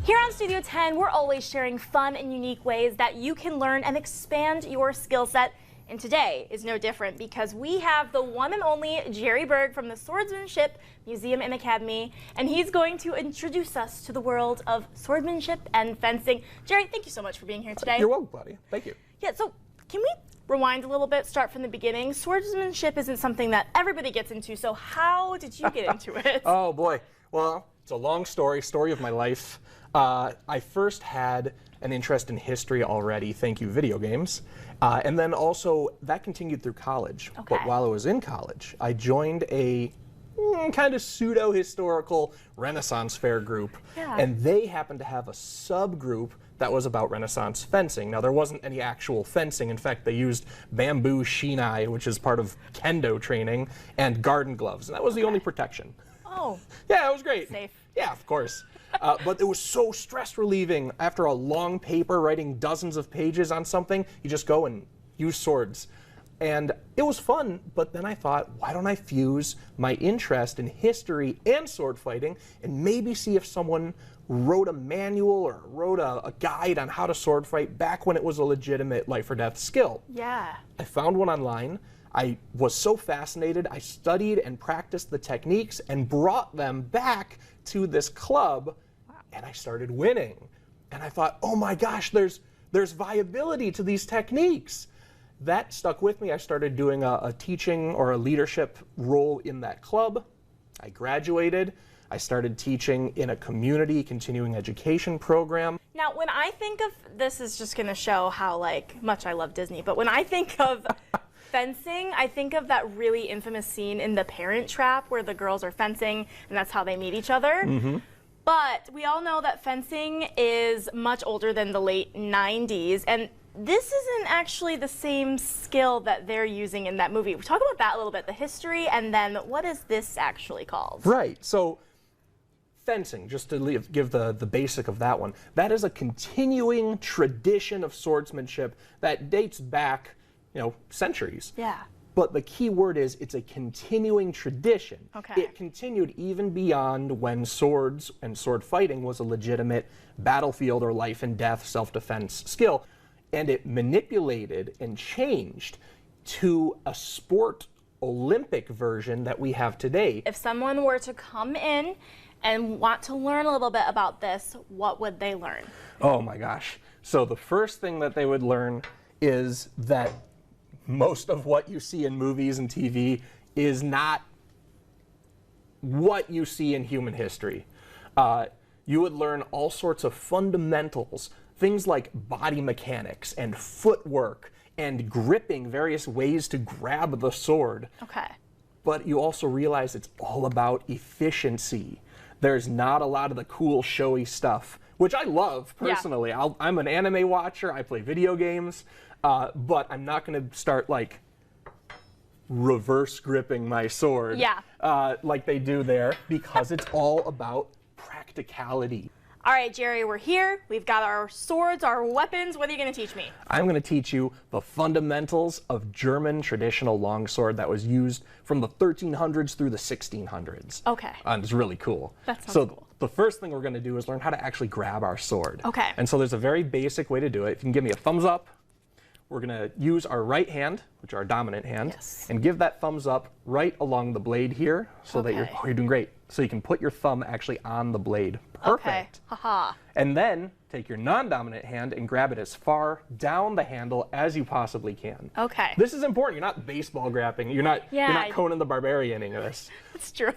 Here on Studio 10, we're always sharing fun and unique ways that you can learn and expand your skill set. And today is no different because we have the one and only Jerry Berg from the Swordsmanship Museum and Academy, and he's going to introduce us to the world of swordsmanship and fencing. Jerry, thank you so much for being here today. You're welcome, Claudia. Thank you. Yeah, so can we rewind a little bit, start from the beginning? Swordsmanship isn't something that everybody gets into, so how did you get into it? Oh boy, well, it's a long story of my life. I first had an interest in history already, thank you video games, and then also that continued through college. Okay. But while I was in college, I joined a kind of pseudo-historical Renaissance fair group, and they happened to have a subgroup that was about Renaissance fencing. Now, there wasn't any actual fencing. In fact, they used bamboo shinai, which is part of kendo training, and garden gloves, and that was the only protection. Oh. Yeah, it was great. Safe. Yeah, of course. But it was so stress relieving. After a long paper writing dozens of pages on something, you just go and use swords. And it was fun, but then I thought, why don't I fuse my interest in history and sword fighting and maybe see if someone wrote a manual or wrote a guide on how to sword fight back when it was a legitimate life or death skill. Yeah. I found one online. I was so fascinated, I studied and practiced the techniques and brought them back to this club, and I started winning. And I thought, oh my gosh, there's viability to these techniques. That stuck with me. I started doing a teaching or a leadership role in that club. I graduated. I started teaching in a community continuing education program. Now, when I think of, this is just gonna show how much I love Disney, but when I think of fencing, I think of that really infamous scene in The Parent Trap where the girls are fencing and that's how they meet each other. Mm-hmm. But we all know that fencing is much older than the late 90s, and this isn't actually the same skill that they're using in that movie. We talk about that a little bit, the history, and then what is this actually called? Right. So fencing, just to give the basic of that one, that is a continuing tradition of swordsmanship that dates back, centuries. Yeah. But the key word is it's a continuing tradition. Okay. It continued even beyond when swords and sword fighting was a legitimate battlefield or life and death self-defense skill. And it manipulated and changed to a sport Olympic version that we have today. If someone were to come in and want to learn a little bit about this, what would they learn? Oh my gosh. So the first thing that they would learn is that most of what you see in movies and TV is not what you see in human history. You would learn all sorts of fundamentals, things like body mechanics and footwork and gripping, various ways to grab the sword. Okay. But you also realize it's all about efficiency. There's not a lot of the cool, showy stuff, which I love personally. Yeah. I'm an anime watcher, I play video games, but I'm not going to start reverse gripping my sword like they do there, because it's all about practicality. All right, Jerry, we're here. We've got our swords, our weapons. What are you going to teach me? I'm going to teach you the fundamentals of German traditional longsword that was used from the 1300s through the 1600s. Okay. And it's really cool. That sounds cool. The first thing we're going to do is learn how to actually grab our sword. Okay. And so there's a very basic way to do it. If you can give me a thumbs up, we're going to use our right hand, which is our dominant hand, and give that thumbs up right along the blade here so that you're doing great. So you can put your thumb actually on the blade. Perfect. Okay. Haha. And then take your non-dominant hand and grab it as far down the handle as you possibly can. Okay. This is important. You're not baseball grabbing. You're not Conan the Barbarianing this. That's true.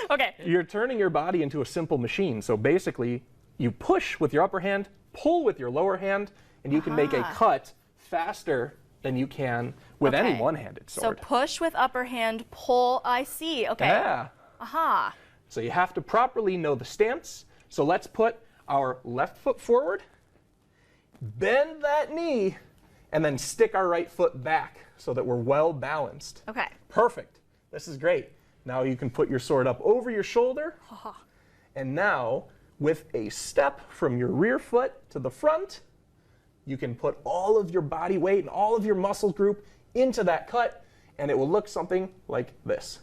Okay. You're turning your body into a simple machine. So basically, you push with your upper hand, pull with your lower hand, and you can make a cut faster than you can with any one-handed sword. So push with upper hand, pull, I see. Okay. Yeah. Aha. So you have to properly know the stance. So let's put our left foot forward, bend that knee, and then stick our right foot back so that we're well balanced. Okay. Perfect. This is great. Now you can put your sword up over your shoulder. And now, with a step from your rear foot to the front, you can put all of your body weight and all of your muscle group into that cut, and it will look something like this.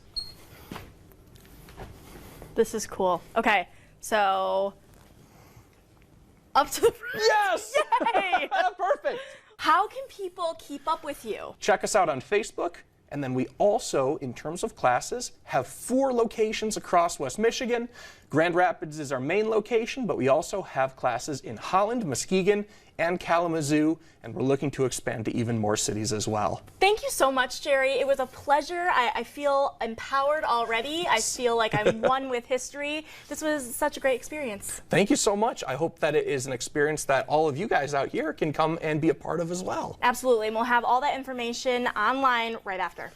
This is cool. Okay, so Up to the front. Yes! Yay! Perfect. How can people keep up with you? Check us out on Facebook. And then we also, in terms of classes, have 4 locations across West Michigan. Grand Rapids is our main location, but we also have classes in Holland, Muskegon, and Kalamazoo, and we're looking to expand to even more cities as well. Thank you so much, Jerry. It was a pleasure. I feel empowered already. I feel like I'm one with history. This was such a great experience. Thank you so much. I hope that it is an experience that all of you guys out here can come and be a part of as well. Absolutely, and we'll have all that information online right after.